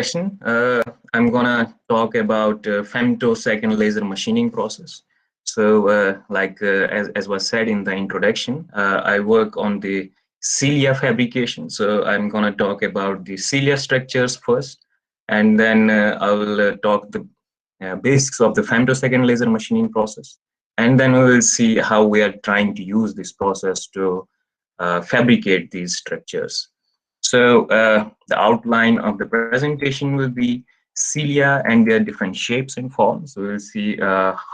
session, I'm gonna talk about femtosecond laser machining process. So, as was said in the introduction, I work on the cilia fabrication. So I'm gonna talk about the cilia structures first, and then I will talk the basics of the femtosecond laser machining process, and then we will see how we are trying to use this process to fabricate these structures. So the outline of the presentation will be cilia and their different shapes and forms. So we'll see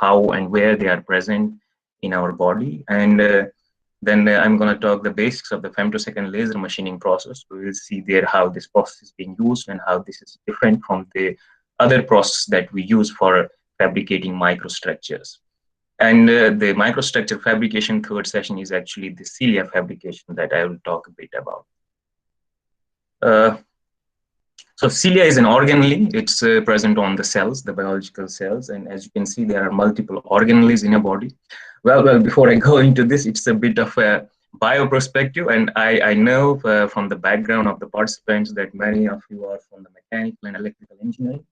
how and where they are present in our body. And then I'm going to talk the basics of the femtosecond laser machining process. We will see there how this process is being used and how this is different from the other process that we use for fabricating microstructures. And the microstructure fabrication third session is actually the cilia fabrication that I will talk a bit about. So cilia is an organelle. It's present on the cells, the biological cells, and as you can see, there are multiple organelles in a body. Well, before I go into this, it's a bit of a bio perspective, and I know from the background of the participants that many of you are from the mechanical and electrical engineering.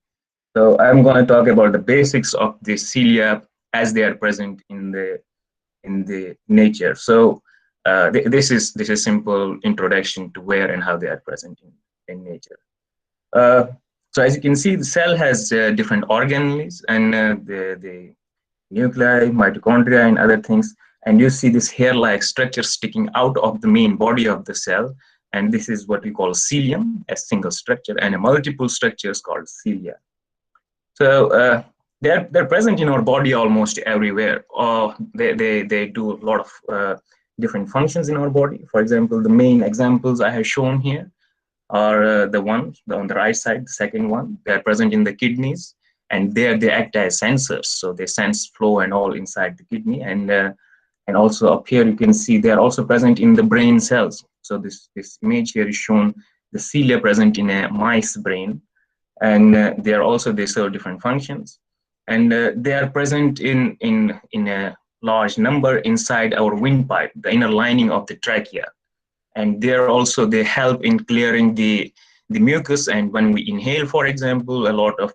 So I'm going to talk about the basics of the cilia as they are present in the nature. So this is simple introduction to where and how they are present in nature. So as you can see, the cell has different organelles and the nuclei, mitochondria, and other things. And you see this hair-like structure sticking out of the main body of the cell. And this is what we call cilium, a single structure, and a multiple structures called cilia. So they're present in our body almost everywhere. They do a lot of different functions in our body. For example, the main examples I have shown here are the ones on the right side, the second one. They are present in the kidneys, and there they act as sensors. So they sense flow and all inside the kidney. And also up here, you can see they are also present in the brain cells. So this image here is shown the cilia present in a mice brain. And they serve different functions, and they are present in a large number inside our windpipe, the inner lining of the trachea, and they help in clearing the mucus. And when we inhale, for example, a lot of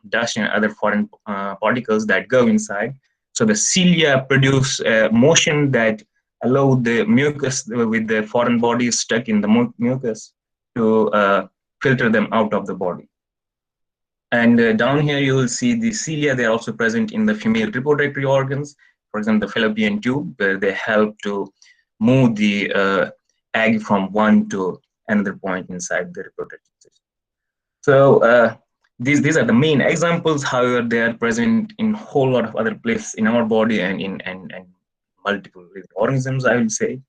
dust and other foreign particles that go inside, so the cilia produce motion that allow the mucus with the foreign bodies stuck in the mucus to filter them out of the body. And down here, you will see the cilia. They're also present in the female reproductive organs, for example, the fallopian tube, where they help to move the egg from one to another point inside the reproductive system. So these are the main examples. However, they are present in a whole lot of other places in our body and in multiple living organisms, I would say.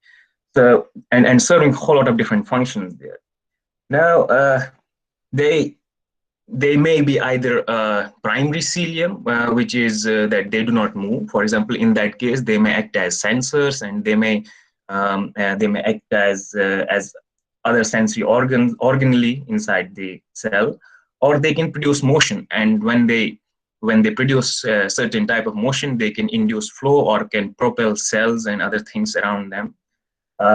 So and serving a whole lot of different functions there. Now they may be either primary cilium, which is that they do not move. For example, in that case, they may act as sensors, and they may act as other sensory organelle inside the cell, or they can produce motion. And when they produce a certain type of motion, they can induce flow or can propel cells and other things around them.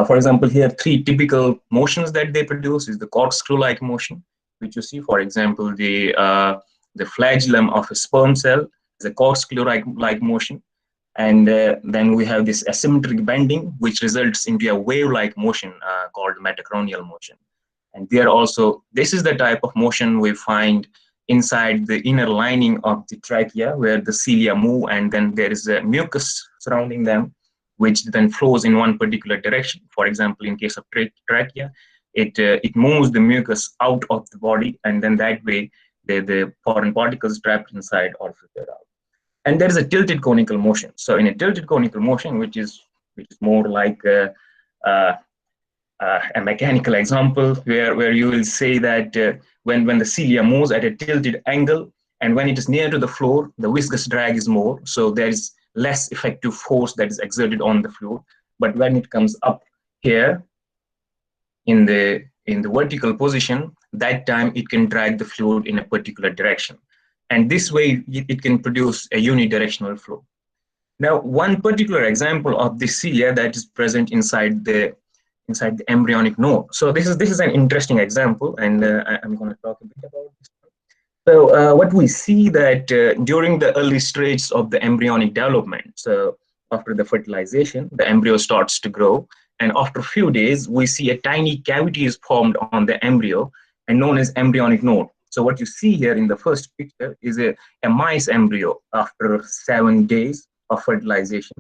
For example, here, three typical motions that they produce is the corkscrew-like motion, which you see, for example, the flagellum of a sperm cell is a corkscrew-like motion. And then we have this asymmetric bending, which results into a wave-like motion called metacronial motion. And this is the type of motion we find inside the inner lining of the trachea, where the cilia move, and then there is a mucus surrounding them, which then flows in one particular direction. For example, in case of trachea, it moves the mucus out of the body, and then that way the foreign particles trapped inside are filtered out. And there is a tilted conical motion. So in a tilted conical motion, which is more like a mechanical example, where you will say that when the cilia moves at a tilted angle, and when it is near to the floor, the viscous drag is more. So there is less effective force that is exerted on the floor. But when it comes up here in the vertical position, that time it can drag the fluid in a particular direction. And this way it can produce a unidirectional flow. Now, one particular example of the cilia that is present inside the embryonic node. So this is an interesting example, and I'm going to talk a bit about this one. So what we see that during the early stages of the embryonic development, so after the fertilization, the embryo starts to grow. And after a few days, we see a tiny cavity is formed on the embryo and known as embryonic node. So what you see here in the first picture is a mice embryo after 7 days of fertilization.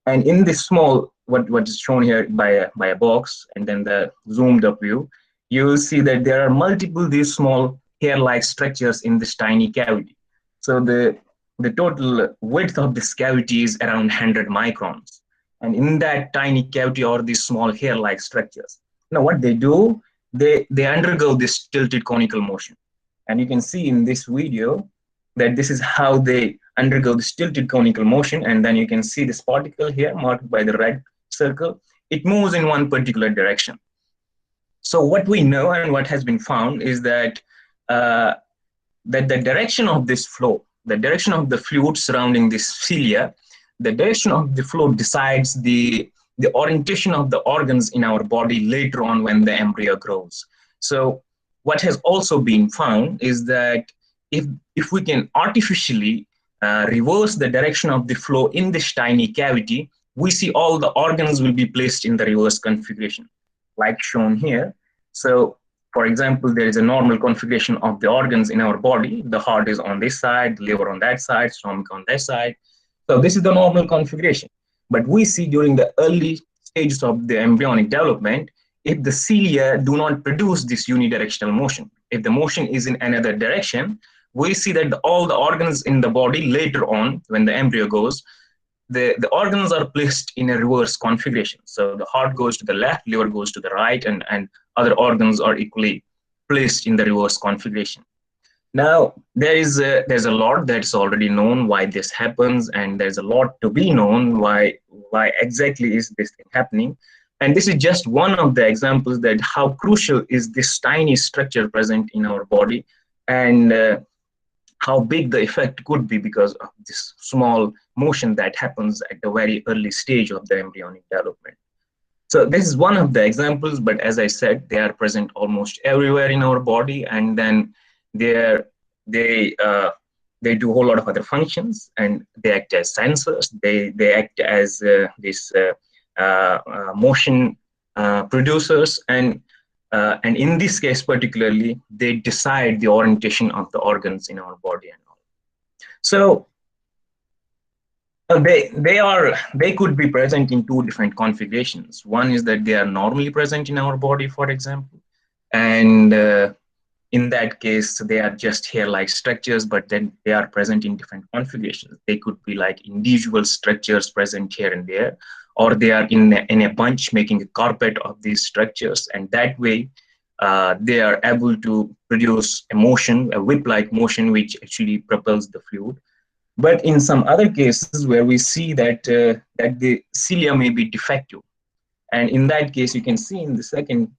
And in this small, what is shown here by a box and then the zoomed up view, you will see that there are multiple these small hair-like structures in this tiny cavity. So the total width of this cavity is around 100 microns. And in that tiny cavity are these small hair-like structures. Now what they do, they undergo this tilted conical motion. And you can see in this video that this is how they undergo this tilted conical motion. And then you can see this particle here marked by the red circle. It moves in one particular direction. So what we know and what has been found is that that the direction of this flow, the direction of the fluid surrounding this cilia, the direction of the flow decides the orientation of the organs in our body later on when the embryo grows. So what has also been found is that if we can artificially reverse the direction of the flow in this tiny cavity, we see all the organs will be placed in the reverse configuration, like shown here. So for example, there is a normal configuration of the organs in our body. The heart is on this side, the liver on that side, stomach on that side. So this is the normal configuration. But we see during the early stages of the embryonic development, if the cilia do not produce this unidirectional motion, if the motion is in another direction, we see that all the organs in the body later on, when the embryo goes, the organs are placed in a reverse configuration. So the heart goes to the left, liver goes to the right, and other organs are equally placed in the reverse configuration. Now, there's a lot that's already known why this happens, and there's a lot to be known why exactly is this thing happening. And this is just one of the examples that how crucial is this tiny structure present in our body, and how big the effect could be because of this small motion that happens at the very early stage of the embryonic development. So this is one of the examples, but as I said, they are present almost everywhere in our body, and then they they do a whole lot of other functions, and they act as sensors. They act as this motion producers, and in this case particularly, they decide the orientation of the organs in our body and all. So they could be present in two different configurations. One is that they are normally present in our body, for example, and in that case they are just hair-like structures, but then they are present in different configurations. They could be like individual structures present here and there, or they are in a bunch making a carpet of these structures, and that way they are able to produce a motion, a whip-like motion, which actually propels the fluid. But in some other cases where we see that that the cilia may be defective, and in that case you can see in the second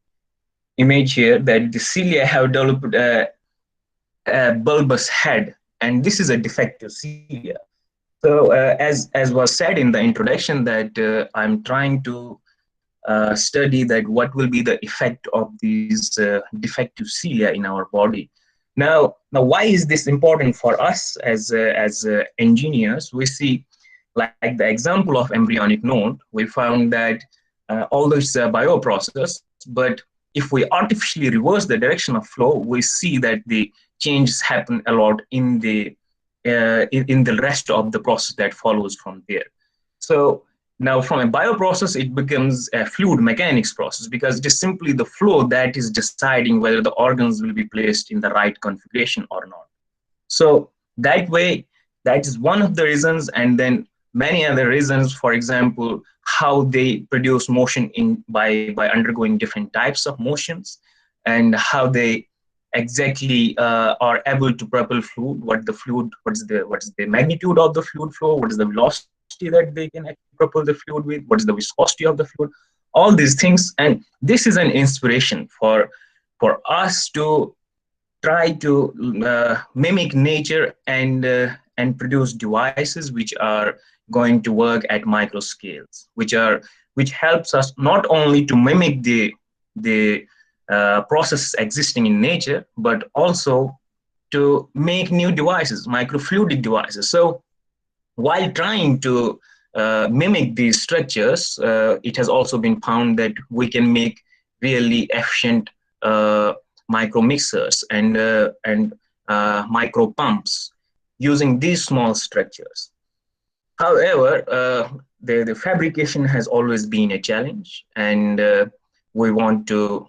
image here that the cilia have developed a bulbous head, and this is a defective cilia. So as was said in the introduction, that I'm trying to study that what will be the effect of these defective cilia in our body. Now, why is this important for us as engineers? We see, like the example of embryonic node, we found that although it's a bioprocess, but if we artificially reverse the direction of flow, we see that the changes happen a lot in the rest of the process that follows from there. So now from a bioprocess, it becomes a fluid mechanics process, because it is simply the flow that is deciding whether the organs will be placed in the right configuration or not. So that way, that is one of the reasons, and then many other reasons, for example, how they produce motion by undergoing different types of motions, and how they exactly are able to propel fluid, what is the magnitude of the fluid flow, what is the velocity that they can actually propel the fluid with, what is the viscosity of the fluid, all these things. And this is an inspiration for us to try to mimic nature and produce devices which are going to work at micro scales, which helps us not only to mimic the processes existing in nature, but also to make new devices, microfluidic devices. So while trying to mimic these structures, it has also been found that we can make really efficient micro mixers and micro pumps using these small structures. However, the fabrication has always been a challenge, and we want to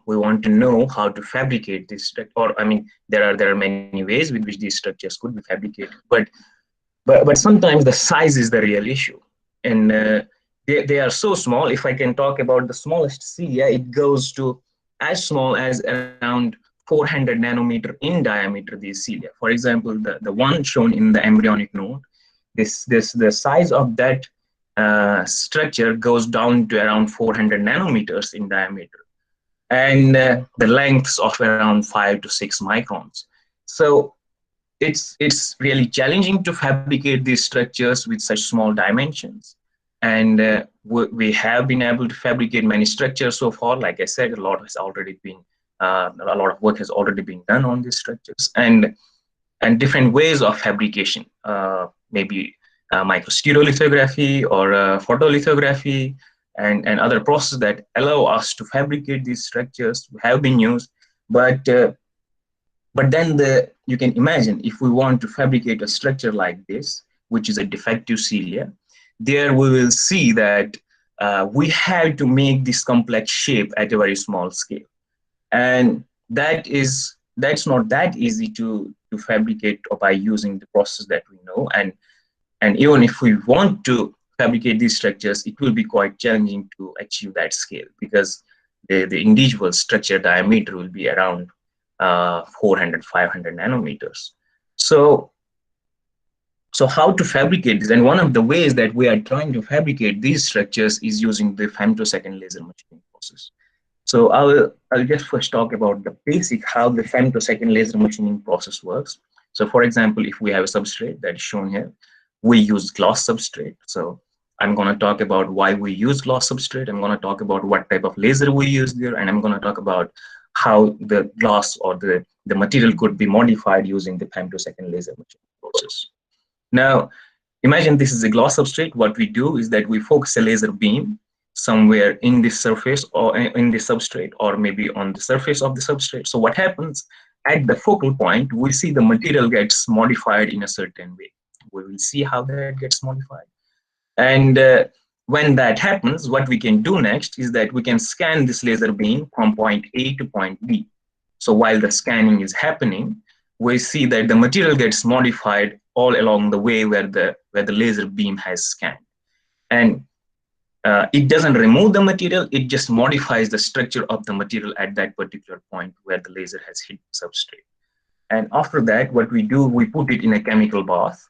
know how to fabricate this. Or I mean, there are many ways with which these structures could be fabricated, but sometimes the size is the real issue, and they are so small. If I can talk about the smallest cilia, it goes to as small as around 400 nanometer in diameter. These cilia, for example, the one shown in the embryonic node, this the size of that structure goes down to around 400 nanometers in diameter, and the lengths of around 5 to 6 microns. So it's really challenging to fabricate these structures with such small dimensions. And we have been able to fabricate many structures so far. Like I said, a lot of work has already been done on these structures, and different ways of fabrication, maybe microstereolithography or photolithography, and other processes that allow us to fabricate these structures have been used. But then you can imagine, if we want to fabricate a structure like this, which is a defective cilia, there we will see that we have to make this complex shape at a very small scale. And that's not that easy to fabricate by using the process that we know. And even if we want to fabricate these structures, it will be quite challenging to achieve that scale, because the individual structure diameter will be around 400, 500 nanometers. So how to fabricate this? And one of the ways that we are trying to fabricate these structures is using the femtosecond laser machining process. So I'll just first talk about the basic, how the femtosecond laser machining process works. So for example, if we have a substrate that is shown here, we use glass substrate. So I'm going to talk about why we use glass substrate. I'm going to talk about what type of laser we use there, and I'm going to talk about how the glass or the material could be modified using the femtosecond laser machining process. Now, imagine this is a glass substrate. What we do is that we focus a laser beam somewhere in this surface or in the substrate, or maybe on the surface of the substrate. So what happens at the focal point, we see the material gets modified in a certain way. We will see how that gets modified. And when that happens, what we can do next is that we can scan this laser beam from point A to point B. So while the scanning is happening, we see that the material gets modified all along the way where the laser beam has scanned. And it doesn't remove the material, it just modifies the structure of the material at that particular point where the laser has hit the substrate. And after that, what we do, we put it in a chemical bath,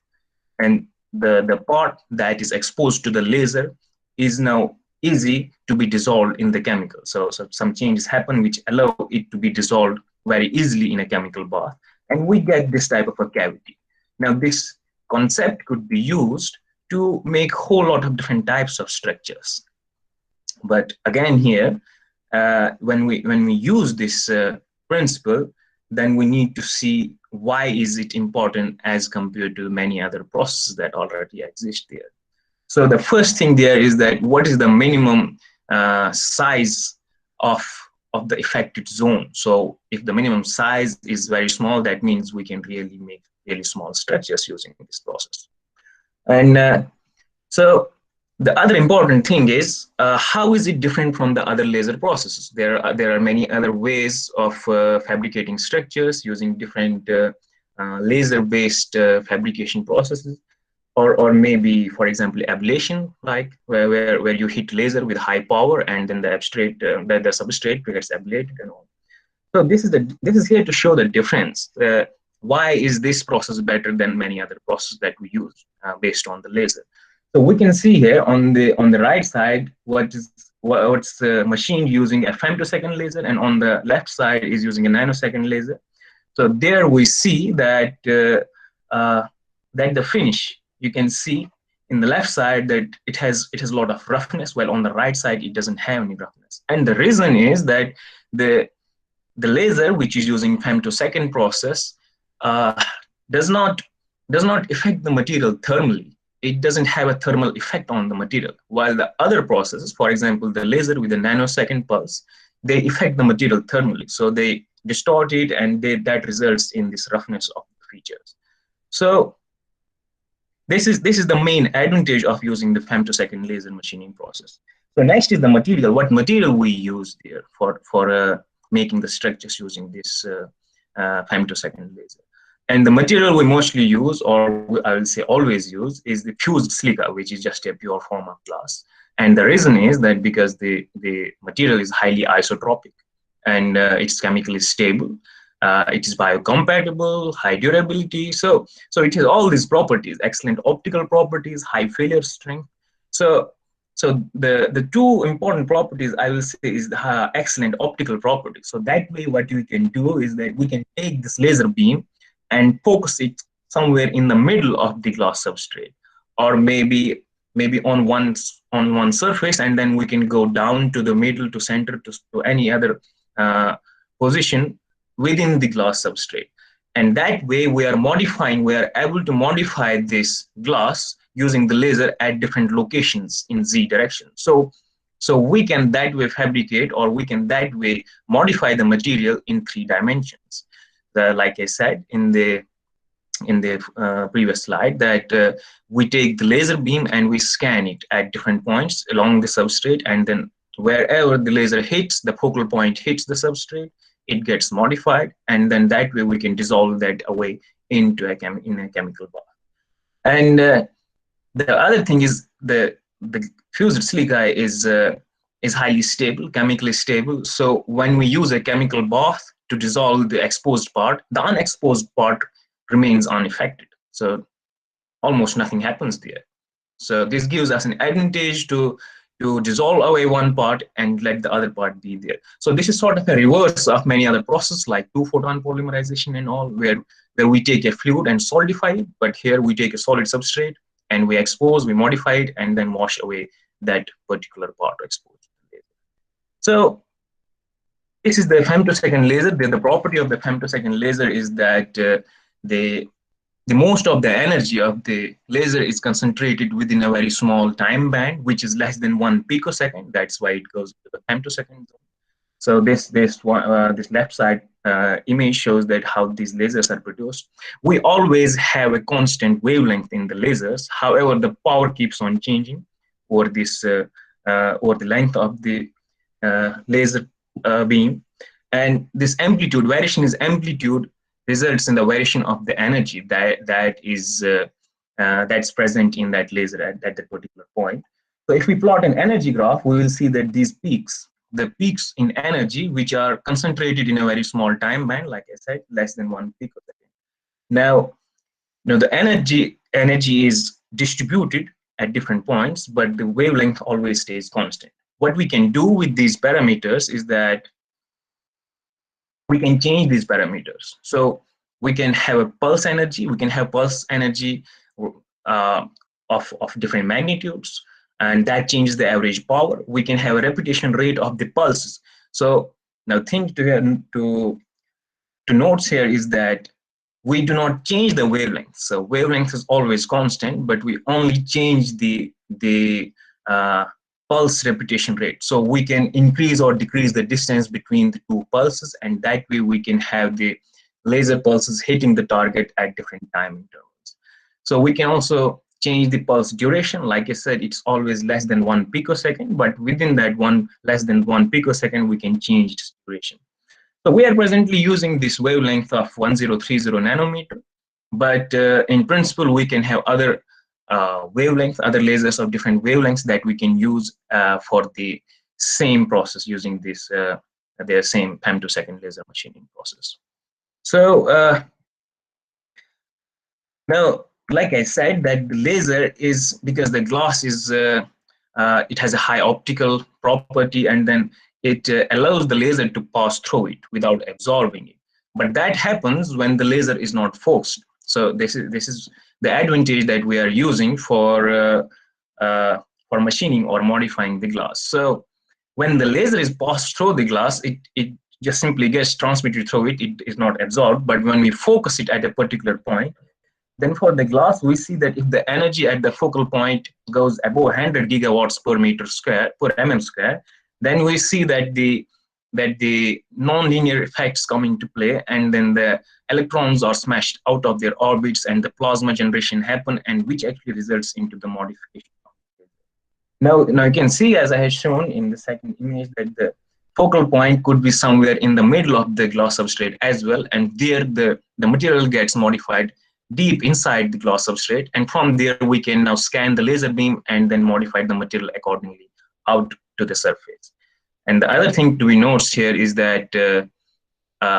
and the part that is exposed to the laser is now easy to be dissolved in the chemical. So some changes happen which allow it to be dissolved very easily in a chemical bath, and we get this type of a cavity. Now this concept could be used to make a whole lot of different types of structures. But again here, when we use this principle, then we need to see why is it important as compared to many other processes that already exist there. So the first thing there is that what is the minimum size of the affected zone. So if the minimum size is very small, that means we can really make really small structures using this process. And so the other important thing is how is it different from the other laser processes? There are many other ways of fabricating structures using different laser-based fabrication processes, or maybe, for example, ablation, like where you hit laser with high power and then the substrate gets ablated and all. So this is here to show the difference. Why is this process better than many other processes that we use based on the laser? So we can see here on the right side what's machined using a femtosecond laser, and on the left side is using a nanosecond laser. So there we see that that the finish, you can see in the left side that it has a lot of roughness, while on the right side it doesn't have any roughness. And the reason is that the laser, which is using femtosecond process, uh, does not affect the material thermally. It doesn't have a thermal effect on the material. While the other processes, for example, the laser with a nanosecond pulse, they affect the material thermally. So they distort it, and that results in this roughness of the features. So this is the main advantage of using the femtosecond laser machining process. So next is the material. What material we use there for making the structures using this femtosecond laser? And the material we mostly use, or I will say always use, is the fused silica, which is just a pure form of glass. And the reason is that because the material is highly isotropic, and it's chemically stable. It is biocompatible, high durability. So it has all these properties: excellent optical properties, high failure strength. So the two important properties I will say is the excellent optical properties. So that way, what we can do is that we can take this laser beam and focus it somewhere in the middle of the glass substrate, or maybe on one surface, and then we can go down to the middle, to center, to any other uh, position within the glass substrate. And that way we are able to modify this glass using the laser at different locations in z direction. So we can that way fabricate, or we can that way modify the material in 3 dimensions. Like I said in the previous slide, that we take the laser beam and we scan it at different points along the substrate, and then wherever the laser hits, the focal point hits the substrate, it gets modified, and then that way we can dissolve that away into in a chemical bath. And the other thing is the fused silica is highly stable, chemically stable. So when we use a chemical bath to dissolve the exposed part, the unexposed part remains unaffected. So almost nothing happens there. So this gives us an advantage to dissolve away one part and let the other part be there. So this is sort of a reverse of many other processes like 2-photon polymerization and all, where we take a fluid and solidify it, but here we take a solid substrate and we expose, we modify it, and then wash away that particular part exposed. So this is the femtosecond laser. The property of the femtosecond laser is that the most of the energy of the laser is concentrated within a very small time band, which is less than 1 picosecond. That's why it goes to the femtosecond. So this left side image shows that how these lasers are produced. We always have a constant wavelength in the lasers. However, the power keeps on changing over over the length of the laser beam, and this amplitude variation is amplitude results in the variation of the energy that's present in that laser at that particular point. So if we plot an energy graph, we will see that these peaks, the peaks in energy, which are concentrated in a very small time band, like I said, less than 1 picosecond. Now the energy is distributed at different points, but the wavelength always stays constant. What we can do with these parameters is that we can change these parameters. So we can have a pulse energy, uh, of different magnitudes, and that changes the average power. We can have a repetition rate of the pulses. So now thing to notes here is that we do not change the wavelength. So wavelength is always constant, but we only change the pulse repetition rate. So we can increase or decrease the distance between the two pulses, and that way we can have the laser pulses hitting the target at different time intervals. So we can also change the pulse duration. Like I said, it's always less than 1 picosecond, but within that less than 1 picosecond, we can change its duration. So we are presently using this wavelength of 1030 nanometer, but in principle, we can have other wavelengths, other lasers of different wavelengths that we can use for the same process using this their same femtosecond laser machining process. So now, like I said, that the laser is, because the glass is it has a high optical property, and then it allows the laser to pass through it without absorbing it. But that happens when the laser is not focused. So this is the advantage that we are using for machining or modifying the glass. So when the laser is passed through the glass, just simply gets transmitted through it. It is not absorbed. But when we focus it at a particular point, then for the glass, we see that if the energy at the focal point goes above 100 gigawatts per meter square, per mm square, then we see that the non-linear effects come into play, and then the electrons are smashed out of their orbits and the plasma generation happen, and which actually results into the modification. Now you can see, as I have shown in the second image, that the focal point could be somewhere in the middle of the glass substrate as well, and there the material gets modified deep inside the glass substrate, and from there we can now scan the laser beam and then modify the material accordingly out to the surface. And the other thing to be noticed here is that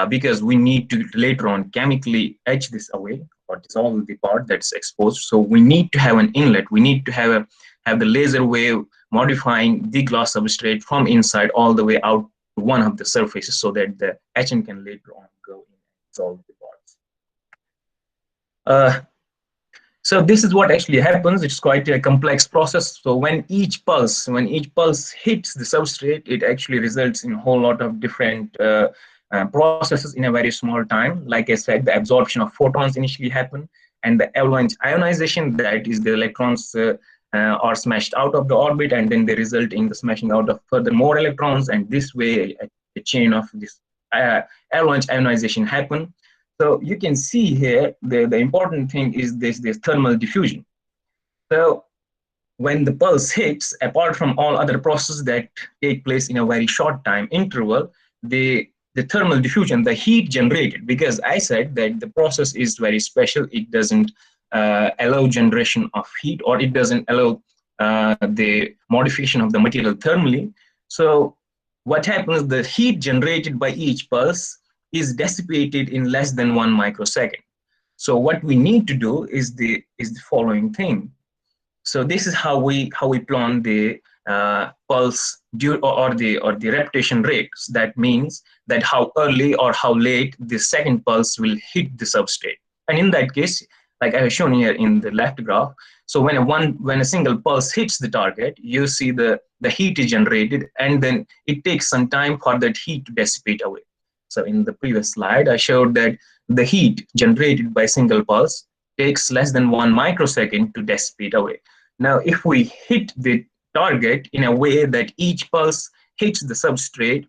because we need to later on chemically etch this away or dissolve the part that's exposed, so we need to have an inlet. We need to have the laser wave modifying the glass substrate from inside all the way out to one of the surfaces, so that the etchant can later on go in and dissolve the parts. So this is what actually happens. It's quite a complex process. So when each pulse hits the substrate, it actually results in a whole lot of different processes in a very small time. Like I said, the absorption of photons initially happen, and the avalanche ionization, that is the electrons are smashed out of the orbit, and then they result in the smashing out of further more electrons, and this way a chain of this avalanche ionization happen. So you can see here, the important thing is this thermal diffusion. So when the pulse hits, apart from all other processes that take place in a very short time interval, the thermal diffusion, the heat generated, because I said that the process is very special. It doesn't allow generation of heat, or it doesn't allow the modification of the material thermally. So what happens, the heat generated by each pulse is dissipated in less than 1 microsecond. So what we need to do is the following thing. So this is how we plan the pulse or the repetition rates. That means that how early or how late the second pulse will hit the substrate. And in that case, like I have shown here in the left graph, so when a single pulse hits the target, you see the heat is generated, and then it takes some time for that heat to dissipate away. So in the previous slide, I showed that the heat generated by single pulse takes less than 1 microsecond to dissipate away. Now, if we hit the target in a way that each pulse hits the substrate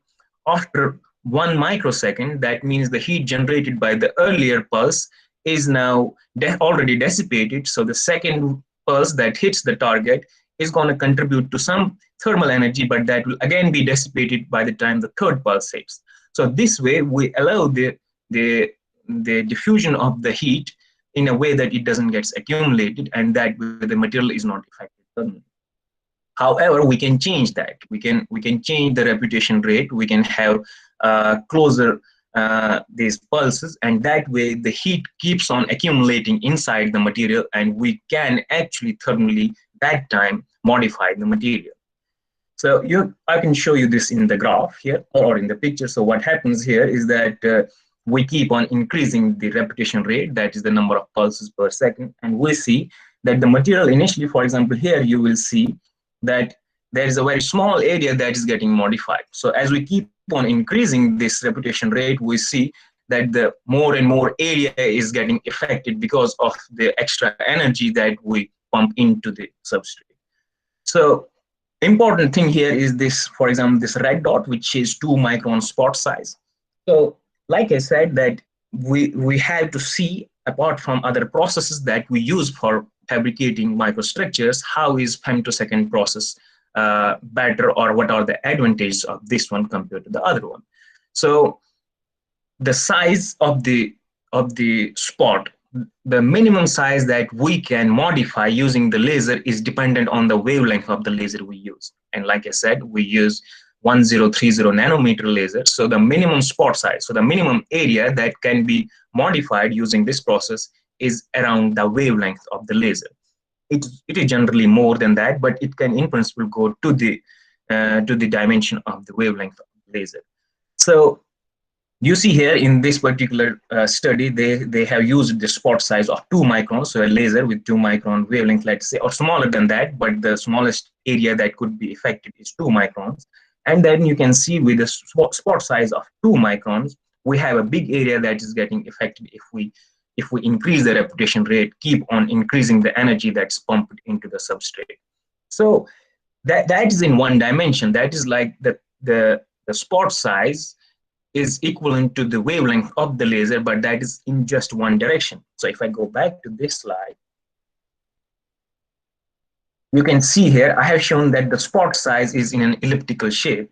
after 1 microsecond, that means the heat generated by the earlier pulse is now already dissipated. So the second pulse that hits the target is going to contribute to some thermal energy, but that will again be dissipated by the time the third pulse hits. So this way, we allow the diffusion of the heat in a way that it doesn't get accumulated, and that the material is not affected. However, we can change that. We can change the repetition rate. We can have closer these pulses, and that way the heat keeps on accumulating inside the material, and we can actually thermally that time modify the material. So I can show you this in the graph here or in the picture. So what happens here is that we keep on increasing the repetition rate, that is the number of pulses per second, and we see that the material initially, for example, here you will see that there is a very small area that is getting modified. So as we keep on increasing this repetition rate, we see that the more and more area is getting affected because of the extra energy that we pump into the substrate. So important thing here is this, for example, this red dot, which is 2 micron spot size. So like I said, that we have to see, apart from other processes that we use for fabricating microstructures, how is femtosecond process better, or what are the advantages of this one compared to the other one. So the size of the spot, the minimum size that we can modify using the laser is dependent on the wavelength of the laser we use. And like I said, we use 1030 nanometer laser. So the minimum spot size, so the minimum area that can be modified using this process is around the wavelength of the laser. It is generally more than that, but it can in principle go to the dimension of the wavelength of the laser. So you see here in this particular study, they have used the spot size of 2 microns, so a laser with 2 micron wavelength, let's say, or smaller than that, but the smallest area that could be affected is 2 microns. And then you can see with the spot size of 2 microns, we have a big area that is getting affected if we increase the reputational rate, keep on increasing the energy that's pumped into the substrate. So that is in one dimension. That is like the spot size is equivalent to the wavelength of the laser, but that is in just one direction. So if I go back to this slide, you can see here I have shown that the spot size is in an elliptical shape.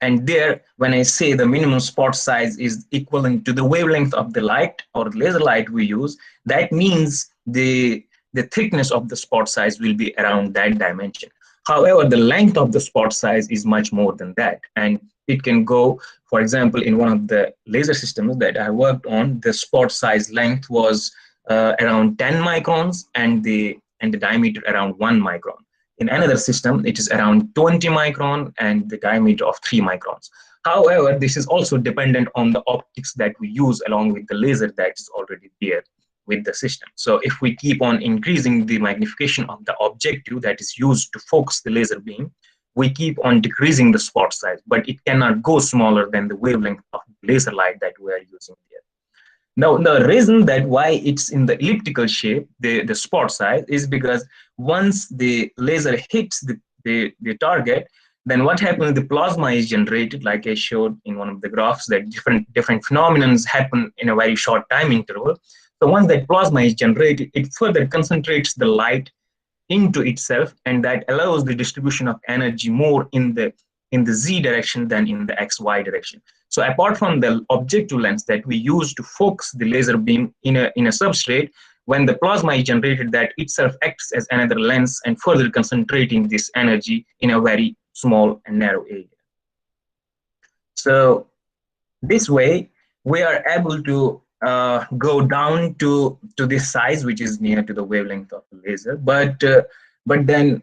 And there, when I say the minimum spot size is equivalent to the wavelength of the light or laser light we use, that means the thickness of the spot size will be around that dimension. However, the length of the spot size is much more than that. And it can go, for example, in one of the laser systems that I worked on, the spot size length was around 10 microns and the diameter around 1 micron. In another system, it is around 20 micron and the diameter of 3 microns. However, this is also dependent on the optics that we use along with the laser that is already there with the system. So if we keep on increasing the magnification of the objective that is used to focus the laser beam, we keep on decreasing the spot size, but it cannot go smaller than the wavelength of laser light that we are using here. Now, the reason that why it's in the elliptical shape, the spot size, is because once the laser hits the target, then what happens, the plasma is generated, like I showed in one of the graphs, that different phenomena happen in a very short time interval. So once that plasma is generated, it further concentrates the light into itself, and that allows the distribution of energy more in the Z direction than in the XY direction. So apart from the objective lens that we use to focus the laser beam in a substrate, when the plasma is generated, that itself acts as another lens and further concentrating this energy in a very small and narrow area. So this way, we are able to go down to this size, which is near to the wavelength of the laser, but then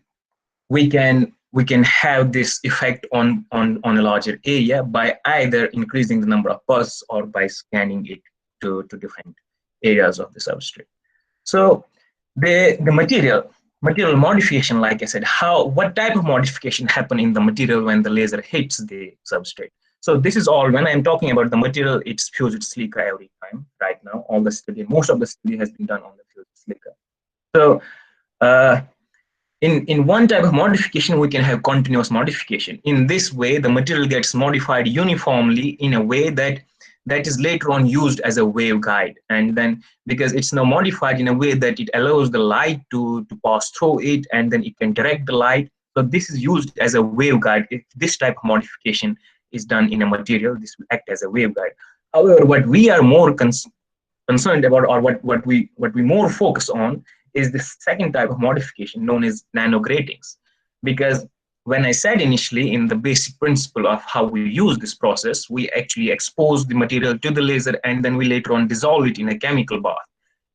we can have this effect on a larger area by either increasing the number of pulses or by scanning it to different areas of the substrate. So the material modification, like I said, what type of modification happen in the material when the laser hits the substrate. So this is all, when I'm talking about the material, it's fused silica every time. Right now, all the study, most of the study has been done on the fused silica. So in one type of modification, we can have continuous modification. In this way, the material gets modified uniformly in a way that is later on used as a waveguide. And then because it's now modified in a way that it allows the light to pass through it, and then it can direct the light. So this is used as a waveguide. If this type of modification is done in a material, this will act as a waveguide. However, what we are more concerned about, or what we more focus on, is the second type of modification known as nanogratings. Because when I said initially in the basic principle of how we use this process, we actually expose the material to the laser and then we later on dissolve it in a chemical bath.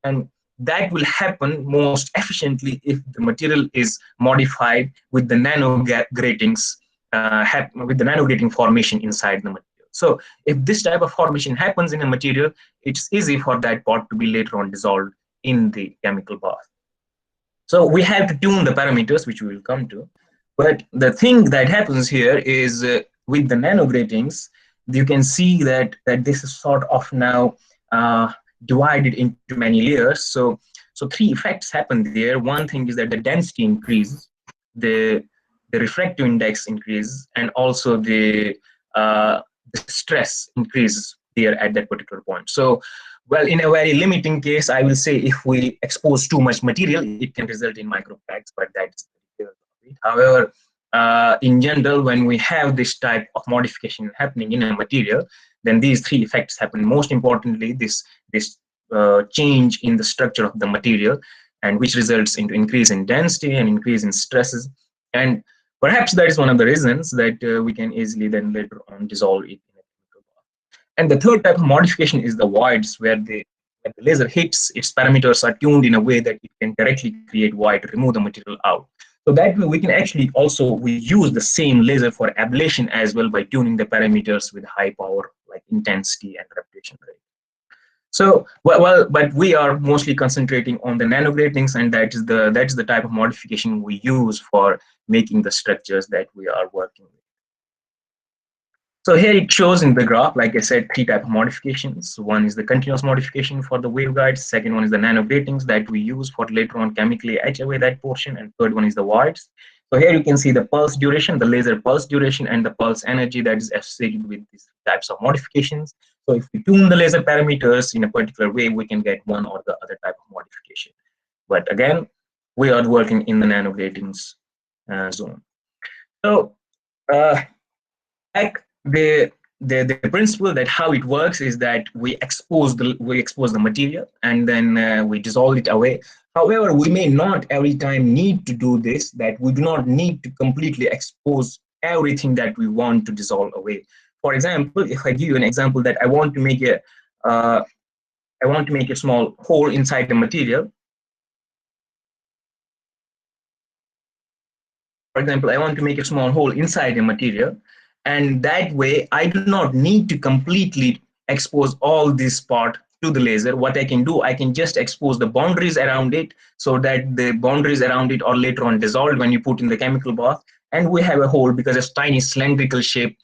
And that will happen most efficiently if the material is modified with the nanogratings, with the nanograting formation inside the material. So if this type of formation happens in a material, it's easy for that part to be later on dissolved in the chemical bath. So we have to tune the parameters, which we will come to. But the thing that happens here is with the nanogratings, you can see that this is sort of now divided into many layers. So three effects happen there. One thing is that the density increases, the refractive index increases, and also the stress increases there at that particular point. So, well, in a very limiting case, I will say if we expose too much material, it can result in microcracks, but that's the details of it. However, in general, when we have this type of modification happening in a material, then these three effects happen. Most importantly, this change in the structure of the material, and which results into increase in density and increase in stresses. And perhaps that is one of the reasons that we can easily then later on dissolve it in a chemical bath. And the third type of modification is the voids, where when the laser hits, its parameters are tuned in a way that it can directly create void to remove the material out. So that way we can actually we use the same laser for ablation as well by tuning the parameters with high power, like intensity and repetition rate. So, but we are mostly concentrating on the nanogratings, and that is the type of modification we use for making the structures that we are working with. So here it shows in the graph, like I said, three type of modifications. One is the continuous modification for the waveguides. Second one is the nanogratings that we use for later on chemically etch away that portion. And third one is the voids. So here you can see the pulse duration, the laser pulse duration, and the pulse energy that is associated with these types of modifications. So if we tune the laser parameters in a particular way, we can get one or the other type of modification. But again, we are working in the nanogratings zone. So uh, like the principle that how it works is that we expose the material and then we dissolve it away. However, we may not every time need to do this, that we do not need to completely expose everything that we want to dissolve away. For example, if I give you an example that uh, I want to make a small hole inside the material. For example, I want to make a small hole inside a material, and that way I do not need to completely expose all this part to the laser. What I can do, I can just expose the boundaries around it, so that the boundaries around it are later on dissolved when you put in the chemical bath, and we have a hole because a tiny cylindrical shape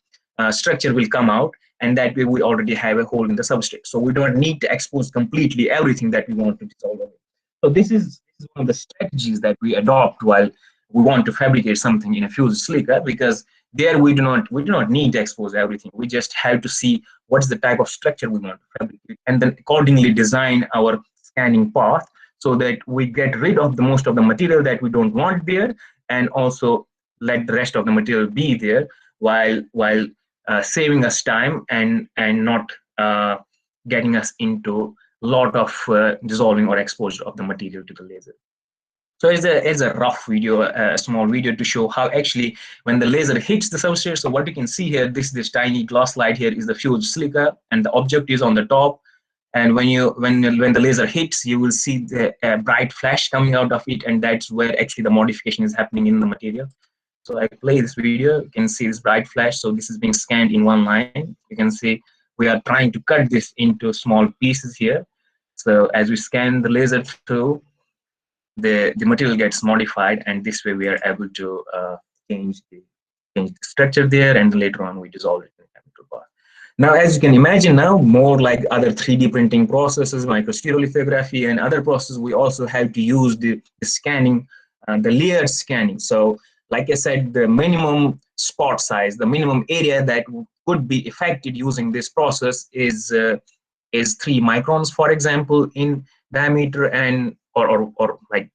structure will come out, and that way we already have a hole in the substrate. So we don't need to expose completely everything that we want to dissolve away. So this is one of the strategies that we adopt while we want to fabricate something in a fused silica, because there we do not need to expose everything. We just have to see what's the type of structure we want to fabricate, and then accordingly design our scanning path so that we get rid of the most of the material that we don't want there, and also let the rest of the material be there, while saving us time and not getting us into a lot of dissolving or exposure of the material to the laser. So it's a rough video, a small video to show how actually when the laser hits the substrate. So what you can see here, this tiny glass slide here is the fused silica, and the object is on the top. And when the laser hits, you will see the bright flash coming out of it, and that's where actually the modification is happening in the material. So I play this video, you can see this bright flash. So this is being scanned in one line. You can see we are trying to cut this into small pieces here. So as we scan the laser through, the material gets modified, and this way we are able to change the structure there, and later on we dissolve it in chemical bath. Now, as you can imagine, now more like other 3D printing processes, microstereolithography and other processes, we also have to use the scanning, the layered scanning. So like I said, the minimum spot size, the minimum area that could be affected using this process is 3 microns, for example, in diameter, and or like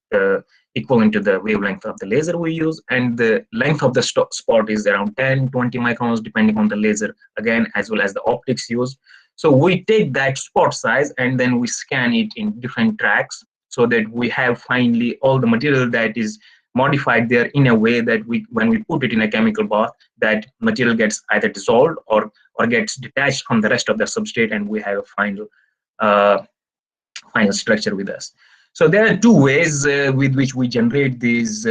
equivalent to the wavelength of the laser we use, and the length of the spot is around 10-20 microns depending on the laser, again, as well as the optics used. So we take that spot size and then we scan it in different tracks, so that we have finally all the material that is modified there in a way that when we put it in a chemical bath, that material gets either dissolved or gets detached from the rest of the substrate, and we have a uh, final structure with us. So there are two ways with which we generate these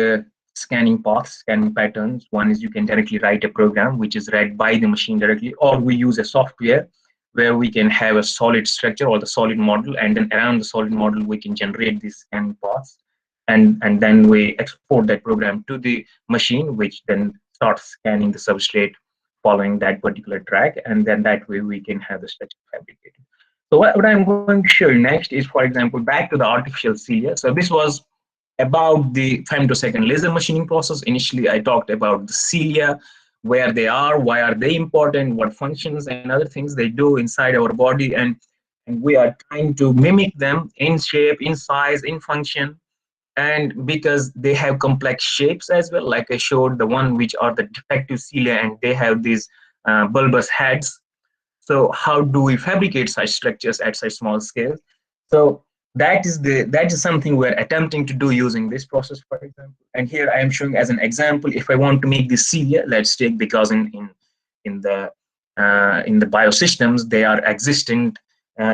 scanning paths, scanning patterns. One is you can directly write a program which is read by the machine directly, or we use a software where we can have a solid structure or the solid model, and then around the solid model we can generate these scanning paths, and then we export that program to the machine, which then starts scanning the substrate following that particular track, and then that way we can have the structure fabricated. So what I'm going to show you next is, for example, back to the artificial cilia. So this was about the femtosecond laser machining process. Initially, I talked about the cilia, where they are, why are they important, what functions and other things they do inside our body, and we are trying to mimic them in shape, in size, in function, and because they have complex shapes as well, like I showed the one which are the defective cilia, and they have these bulbous heads. So how do we fabricate such structures at such small scale? So that is something we're attempting to do using this process, for example. And here I am showing as an example, if I want to make this cilia, let's take, because in the biosystems they are existent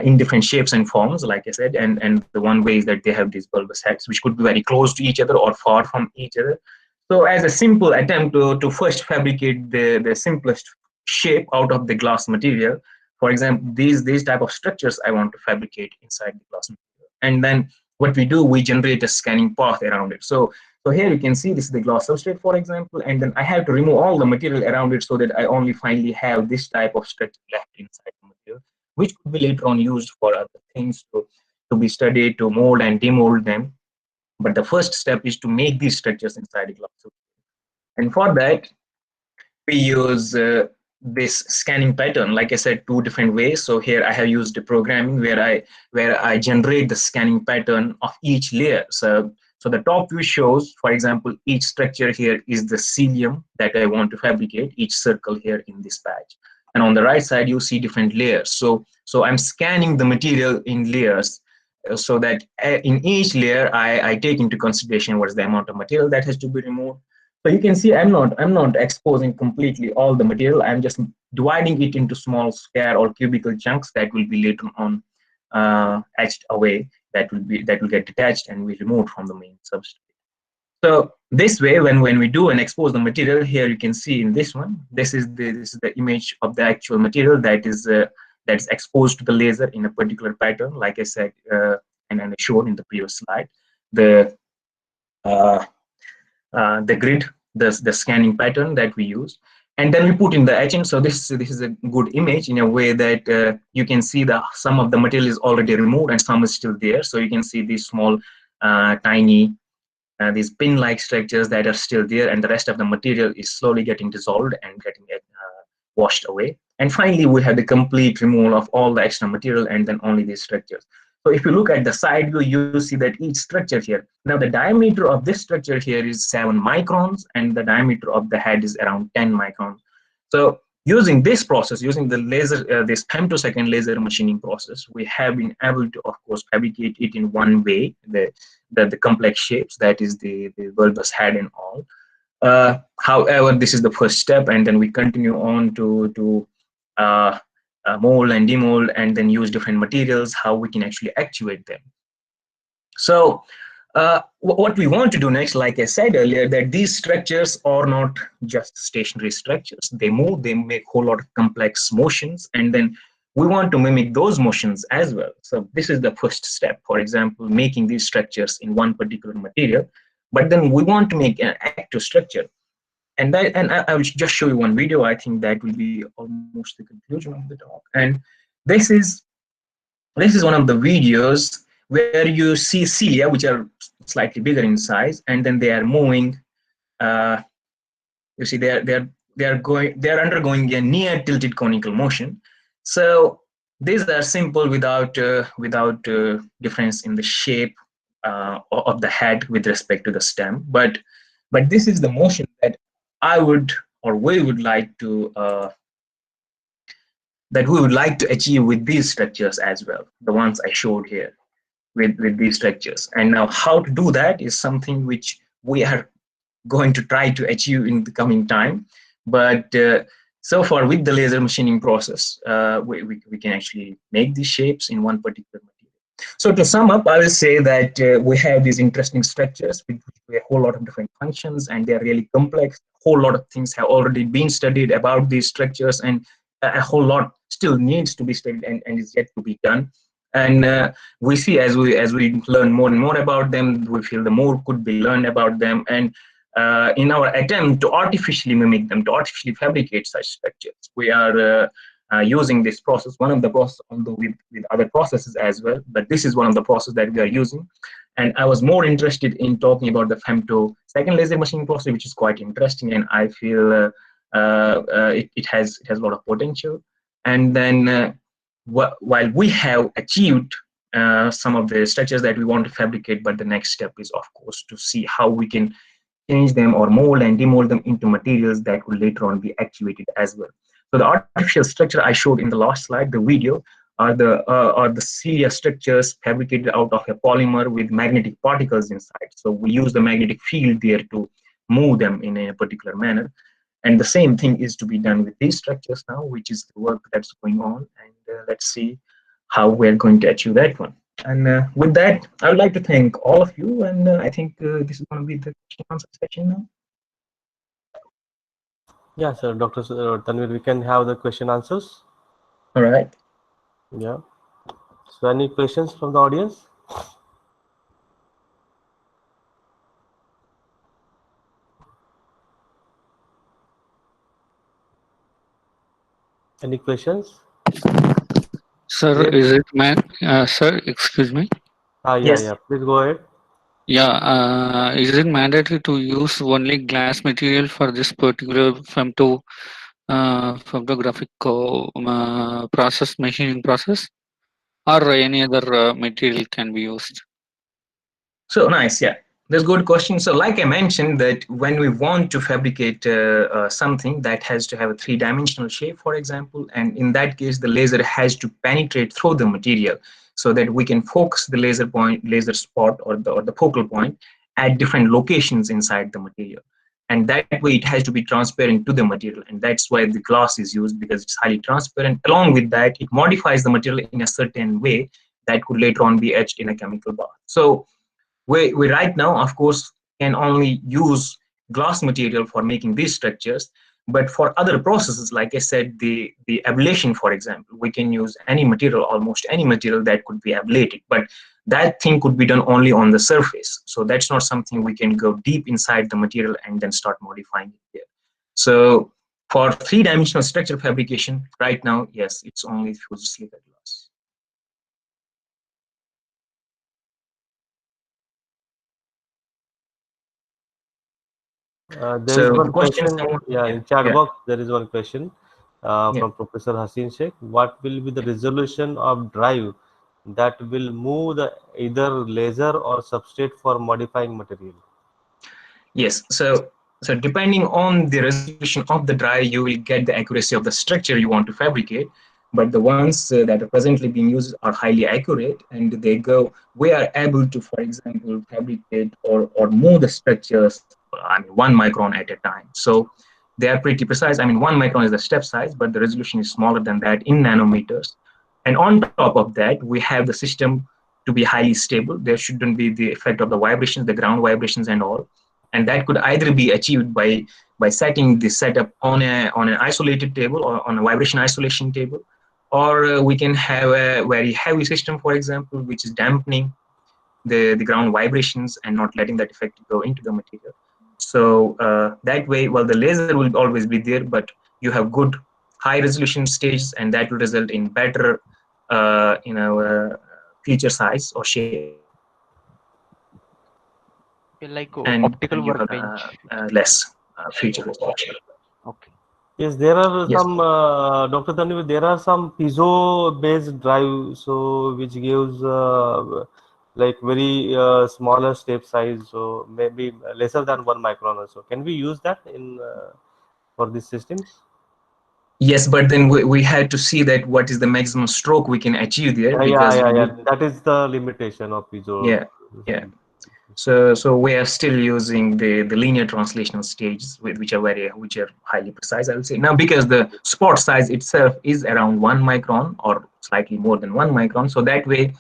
in different shapes and forms, like I said, and the one way is that they have these bulbous heads, which could be very close to each other or far from each other. So as a simple attempt to first fabricate the simplest shape out of the glass material, for example, these type of structures I want to fabricate inside the glass material, and then what we do, we generate a scanning path around it. So So here you can see this is the gloss substrate, for example, and then I have to remove all the material around it so that I only finally have this type of structure left inside the material, which could be later on used for other things to be studied, to mold and demold them. But the first step is to make these structures inside a gloss substrate. And for that, we use this scanning pattern. Like I said, two different ways. So here I have used the programming where I generate the scanning pattern of each layer. So the top view shows, for example, each structure here is the cilium that I want to fabricate, each circle here in this patch. And on the right side, you see different layers. So I'm scanning the material in layers, so that in each layer I take into consideration what is the amount of material that has to be removed. So you can see I'm not exposing completely all the material. I'm just dividing it into small square or cubical chunks that will be later on etched away. That will get detached and be removed from the main substrate. So this way, when we do and expose the material, here you can see in this one, this is the image of the actual material that's exposed to the laser in a particular pattern. Like I said, and I showed in the previous slide, the uh, the grid, the scanning pattern that we use, and then we put in the etching. So this is a good image in a way that you can see some of the material is already removed and some is still there. So you can see these small, tiny, these pin-like structures that are still there, and the rest of the material is slowly getting dissolved and getting washed away. And finally, we have the complete removal of all the extra material and then only these structures. So if you look at the side view, you see that each structure here, now the diameter of this structure here is 7 microns, and the diameter of the head is around 10 microns. So using this process, using the laser, this femtosecond laser machining process, we have been able to, of course, fabricate it in one way, the complex shapes, that is the bulbous head and all. However, this is the first step, and then we continue on to uh, mold and demold, and then use different materials, how we can actually actuate them. So what we want to do next, like I said earlier, that these structures are not just stationary structures. They move, they make a whole lot of complex motions, and then we want to mimic those motions as well. So this is the first step, for example, making these structures in one particular material. But then we want to make an active structure. And I will just show you one video. I think that will be almost the conclusion of the talk. And this is this is one of the videos where you see cilia, which are slightly bigger in size, and then they are moving. Uh, you see, they are undergoing a near tilted conical motion. So these are simple without difference in the shape of the head with respect to the stem. But this is the motion that I would, or we would like to achieve with these structures as well, the ones I showed here with these structures. And now how to do that is something which we are going to try to achieve in the coming time. But so far with the laser machining process, we can actually make these shapes in one particular material. So to sum up, I will say that we have these interesting structures with a whole lot of different functions, and they're really complex. A whole lot of things have already been studied about these structures, and a whole lot still needs to be studied and is yet to be done. And we see as we learn more and more about them, we feel the more could be learned about them. And in our attempt to artificially mimic them, to artificially fabricate such structures, we are using this process, one of the processes, although with other processes as well, but this is one of the processes that we are using. And I was more interested in talking about the femtosecond laser machining process, which is quite interesting, and I feel it has a lot of potential. And then while we have achieved some of the structures that we want to fabricate, but the next step is, of course, to see how we can change them or mold and demold them into materials that will later on be actuated as well. So the artificial structure I showed in the last slide, the video, are the cilia structures fabricated out of a polymer with magnetic particles inside. So we use the magnetic field there to move them in a particular manner. And the same thing is to be done with these structures now, which is the work that's going on. And let's see how we're going to achieve that one. And with that, I would like to thank all of you. And I think this is going to be the question answer session now. Yeah, sir, Dr. Tanveer, we can have the question answers. All right. Yeah. So any questions from the audience? Any questions? Sir, Yes. is it sir, excuse me. Yeah, Yes. yeah. Please go ahead. Yeah, is it mandatory to use only glass material for this particular femtographic process, machining process, or any other material can be used? So nice, yeah. That's a good question. So, like I mentioned, that when we want to fabricate something that has to have a three-dimensional shape, for example, and in that case, the laser has to penetrate through the material so that we can focus the laser point, laser spot, or the focal point at different locations inside the material. And that way, it has to be transparent to the material, and that's why the glass is used because it's highly transparent. Along with that, it modifies the material in a certain way that could later on be etched in a chemical bath. So we right now, of course, can only use glass material for making these structures, but for other processes, like I said, the ablation, for example, we can use any material, almost any material that could be ablated, but that thing could be done only on the surface. So that's not something we can go deep inside the material and then start modifying it there. So for three-dimensional structure fabrication, right now, yes, it's only fused silica glass. There is So one the question question. someone, Yeah, yeah, in chat yeah, box there is one question yeah. from Professor Haseen Sheikh. What will be the resolution of drive that will move the either laser or substrate for modifying material? Yes. So depending on the resolution of the dry, you will get the accuracy of the structure you want to fabricate. But the ones that are presently being used are highly accurate, and they go. We are able to, for example, fabricate or move the structures. I mean, 1 micron at a time. So they are pretty precise. I mean, 1 micron is the step size, but the resolution is smaller than that in nanometers. And on top of that, we have the system to be highly stable. There shouldn't be the effect of the vibrations, the ground vibrations, and all, and that could either be achieved by setting the setup on an isolated table or on a vibration isolation table, or we can have a very heavy system, for example, which is dampening the ground vibrations and not letting that effect go into the material. So that way, well, the laser will always be there, but you have good high resolution stages, and that will result in better feature size or shape, Like and you optical have workbench. less feature resolution. Okay. Yes, there are Yes. some, Dr. Tanveer, there are some piezo-based drive, so which gives like very smaller step size, so maybe lesser than 1 micron also. Can we use that in for these systems? Yes, but then we had to see that what is the maximum stroke we can achieve there, Yeah, because yeah, yeah. we, That is the limitation of piezo. yeah, yeah. So we are still using the linear translational stages, which are highly precise, I would say. Now, because the spot size itself is around 1 micron or slightly more than 1 micron, so that way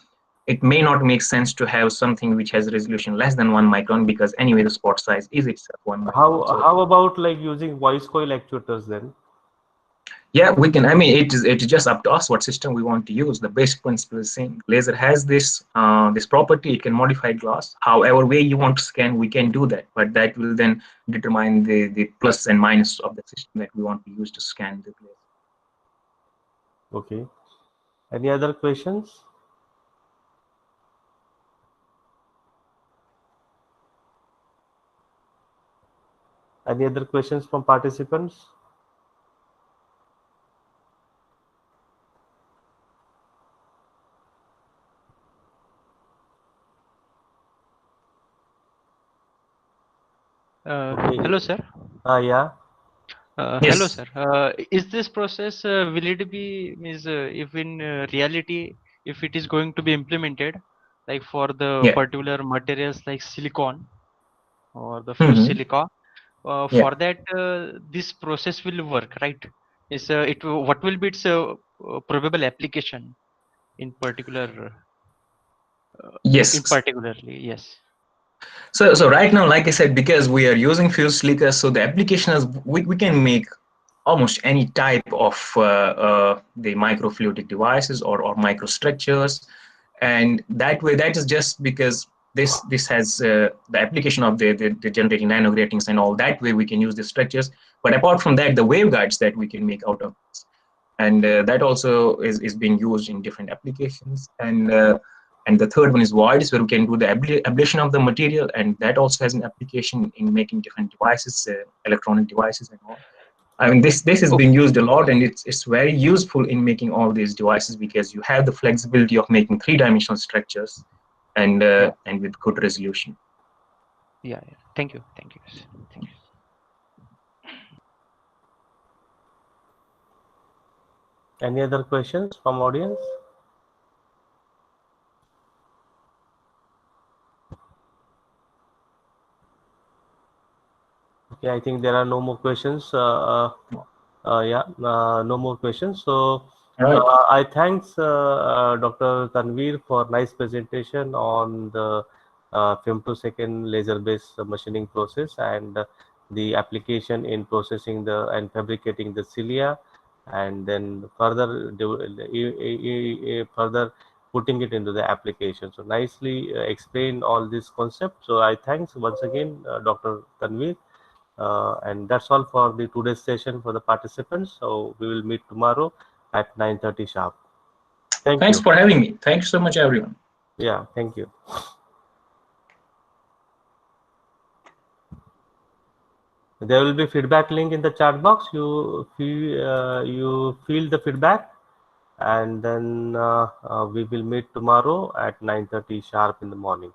it may not make sense to have something which has resolution less than 1 micron, because anyway the spot size is itself 1 micron. So How about like using voice coil actuators then? yeah, we can. I mean, it is just up to us what system we want to use. The basic principle is same. Laser has this property. It can modify glass. However way you want to scan, we can do that. But that will then determine the plus and minus of the system that we want to use to scan the glass. Okay. Any other questions? Any other questions from participants? Okay. Hello, sir. Yeah. Hello, Yes. sir. Is this process will it be means if in reality if it is going to be implemented like for the Yeah. particular materials like silicon or the fused Hmm. silica Yeah. for that this process will work, right? Is what will be its probable application in particular in Yes. particularly? Yes. So right now, like I said, because we are using fused silica, so the application is we can make almost any type of the microfluidic devices or microstructures, and that way, that is just because this has the application of the generating nanogratings and all. That way we can use the structures, but apart from that, the waveguides that we can make out of this, and that also is being used in different applications. And the third one is voids, where we can do the ablation of the material, and that also has an application in making different devices, electronic devices and all. I mean, this is being used a lot, and it's very useful in making all these devices, because you have the flexibility of making three-dimensional structures, and with good resolution. Yeah. Thank you. Thank you. Thank you. Any other questions from audience? Okay, I think there are no more questions. No more questions. So Right. I thanks Dr. Tanveer for nice presentation on the femtosecond laser-based machining process, and the application in processing the and fabricating the cilia, and then further further putting it into the application. So nicely explain all these concepts. So I thanks once again Dr. Tanveer. And that's all for the today's session for the participants. So we will meet tomorrow at 9:30 sharp. Thanks for having me. Thanks so much, everyone. Yeah, thank you. There will be feedback link in the chat box. You fill the feedback, and then we will meet tomorrow at 9:30 sharp in the morning.